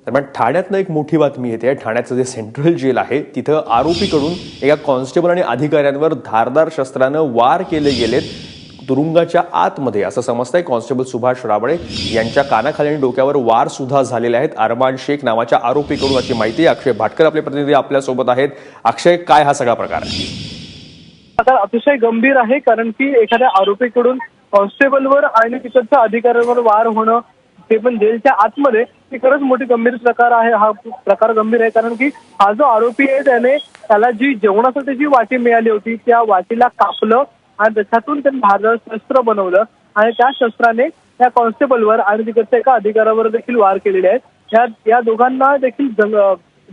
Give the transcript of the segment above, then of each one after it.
दरम्यान ठाण्यातनं एक मोठी बातमी येते. ठाण्याचं जे सेंट्रल जेल आहे तिथं आरोपीकडून एका कॉन्स्टेबल आणि अधिकाऱ्यांवर धारदार शस्त्रानं वार केले गेलेत तुरुंगाच्या आतमध्ये, असं समजतंय. कॉन्स्टेबल सुभाष राबळे यांच्या कानाखाली आणि डोक्यावर वार सुद्धा झालेले आहेत अरमान शेख नावाच्या आरोपीकडून, अशी माहिती. अक्षय भाटकर आपले प्रतिनिधी आपल्यासोबत आहेत. अक्षय, काय हा सगळा प्रकार आहे? अतिशय गंभीर आहे, कारण की एखाद्या आरोपीकडून कॉन्स्टेबलवर आणि तिकडच्या अधिकाऱ्यांवर वार होणं, ते पण जेलच्या आतमध्ये, ही खरंच मोठी गंभीर प्रकार आहे. हा प्रकार गंभीर आहे कारण की हा जो आरोपी आहे त्याला जी जेवणासाठी जी वाटी मिळाली होती त्या वाटीला कापलं आणि त्याच्यातून त्यांनी धारदार शस्त्र बनवलं आणि त्या शस्त्राने त्या कॉन्स्टेबलवर आणि तिकडच्या एका अधिकाऱ्यावर देखील वार केलेले आहेत. या दोघांना देखील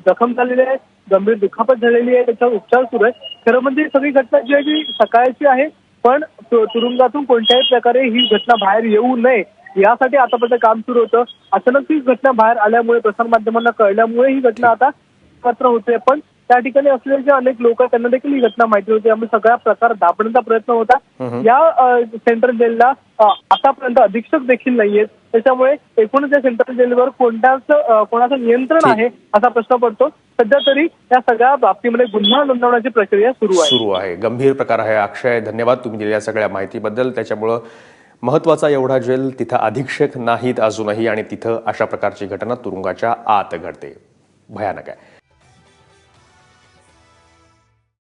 जखम झालेली आहे, गंभीर दुखापत झालेली आहे, त्याच्यावर उपचार सुरू आहे. खरं म्हणजे सगळी घटना जी आहे ती सकाळची आहे, पण तुरुंगातून कोणत्याही प्रकारे ही घटना बाहेर येऊ नये यासाठी आतापर्यंत काम सुरू होतं. अचानक ही घटना बाहेर आल्यामुळे, प्रसारमाध्यमांना कळल्यामुळे ही घटना आता मात्र होते. पण त्या ठिकाणी असलेले जे अनेक लोक आहेत त्यांना देखील ही घटना माहिती होती, त्यामुळे सगळा प्रकार दाबण्याचा प्रयत्न होता. या सेंट्रल जेलला आतापर्यंत अधीक्षक देखील नाहीयेत, त्याच्यामुळे एकूणच या सेंट्रल जेलवर कोणाचं नियंत्रण आहे असा प्रश्न पडतो. सध्या तरी या सगळ्या बाबतीमध्ये गुन्हा नोंदवण्याची प्रक्रिया सुरू आहे. गंभीर प्रकार आहे. अक्षय, धन्यवाद तुम्ही दिलेल्या सगळ्या माहितीबद्दल. त्याच्यामुळं महत्वाचा एवढा जेल, तिथं अधीक्षक नाहीत अजूनही, आणि तिथं अशा प्रकारची घटना तुरुंगाच्या आत घडते. भयानक आहे.